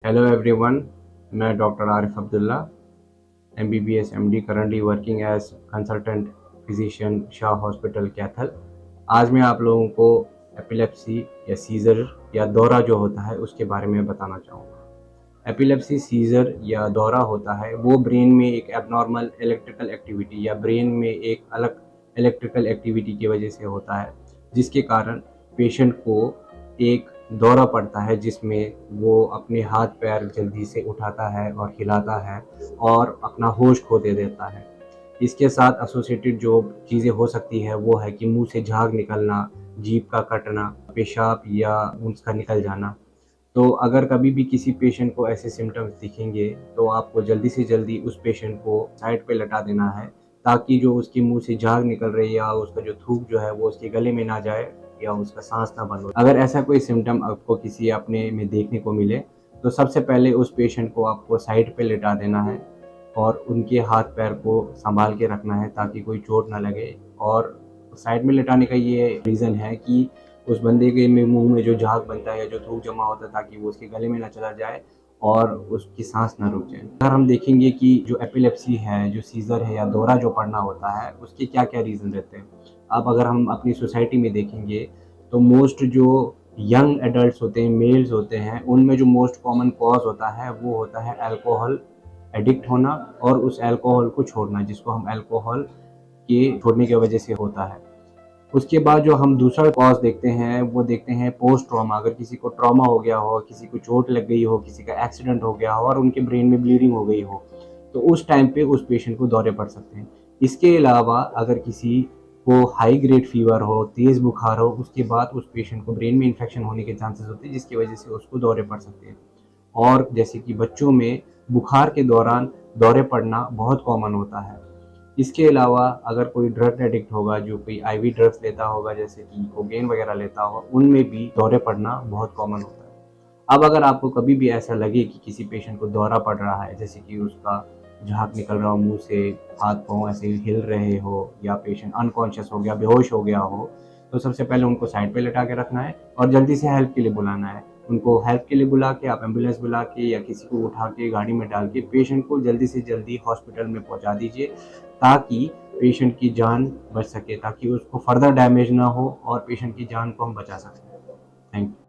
Hello everyone, मैं doctor Arif Abdullah MBBS MD currently working as consultant physician Shah hospital Kaithal. आज मैं आप लोगों को एपिलेप्सी या सीज़र या दौरा जो होता है उसके बारे में बताना चाहूँगा। एपिलेप्सी सीज़र या दौरा होता है वो ब्रेन में एक एबनॉर्मल इलेक्ट्रिकल एक्टिविटी या ब्रेन में एक अलग इलेक्ट्रिकल एक्टिविटी की वजह से होता है, जिसके कारण पेशेंट को एक दौरा पड़ता है जिसमें वो अपने हाथ पैर जल्दी से उठाता है और हिलाता है और अपना होश खो दे देता है। इसके साथ एसोसिएटेड जो चीज़ें हो सकती है वो है कि मुंह से झाग निकलना, जीभ का कटना, पेशाब या उसका निकल जाना। तो अगर कभी भी किसी पेशेंट को ऐसे सिम्टम्स दिखेंगे तो आपको जल्दी से जल्दी उस पेशेंट को साइड पे लटा देना है, ताकि जो उसके मुंह से झाग निकल रही है या उसका जो थूक जो है वो उसके गले में ना जाए या उसका सांस ना बंद हो। अगर ऐसा कोई सिम्टम आपको किसी अपने में देखने को मिले तो सबसे पहले उस पेशेंट को आपको साइड पे लेटा देना है और उनके हाथ पैर को संभाल के रखना है ताकि कोई चोट ना लगे। और साइड में लेटाने का ये रीज़न है कि उस बंदे के मुंह में जो झाग बनता है या जो थूक जमा होता है ताकि वो उसके गले में ना चला जाए और उसकी सांस ना रुक जाए। अगर हम देखेंगे कि जो एपिलेप्सी है, जो सीज़र है या दौरा जो पड़ना होता है, उसके क्या क्या रीज़न रहते हैं। अब अगर हम अपनी सोसाइटी में देखेंगे तो मोस्ट जो यंग एडल्ट्स होते हैं, मेल्स होते हैं, उनमें जो मोस्ट कॉमन कॉज होता है वो होता है अल्कोहल एडिक्ट होना और उस अल्कोहल को छोड़ना, जिसको हम अल्कोहल के छोड़ने की वजह से होता है। उसके बाद जो हम दूसरा कॉज देखते हैं वो देखते हैं पोस्ट ट्रॉमा। अगर किसी को ट्रॉमा हो गया हो, किसी को चोट लग गई हो, किसी का एक्सीडेंट हो गया हो और उनके ब्रेन में ब्लीडिंग हो गई हो, तो उस टाइम पे उस पेशेंट को दौरे पड़ सकते हैं। इसके अलावा अगर किसी को हाई ग्रेड फीवर हो, तेज़ बुखार हो, उसके बाद उस पेशेंट को ब्रेन में इन्फेक्शन होने के चांसेस होते हैं, जिसकी वजह से उसको दौरे पड़ सकते हैं। और जैसे कि बच्चों में बुखार के दौरान दौरे पड़ना बहुत कॉमन होता है। इसके अलावा अगर कोई ड्रग एडिक्ट होगा, जो कोई आईवी ड्रग्स लेता होगा जैसे कि कोकेन वगैरह लेता होगा, उनमें भी दौरे पड़ना बहुत कॉमन होता है। अब अगर आपको कभी भी ऐसा लगे कि किसी पेशेंट को दौरा पड़ रहा है, जैसे कि उसका झाग निकल रहा हो मुँह से, हाथ पाँव ऐसे हिल रहे हो या पेशेंट अनकॉन्शियस हो गया, बेहोश हो गया हो, तो सबसे पहले उनको साइड पे लिटा के रखना है और जल्दी से हेल्प के लिए बुलाना है। उनको हेल्प के लिए बुला के आप एम्बुलेंस बुला के या किसी को उठा के गाड़ी में डाल के पेशेंट को जल्दी से जल्दी हॉस्पिटल में पहुँचा दीजिए, ताकि पेशेंट की जान बच सके, ताकि उसको फर्दर डैमेज ना हो और पेशेंट की जान को हम बचा सकें। Thank you.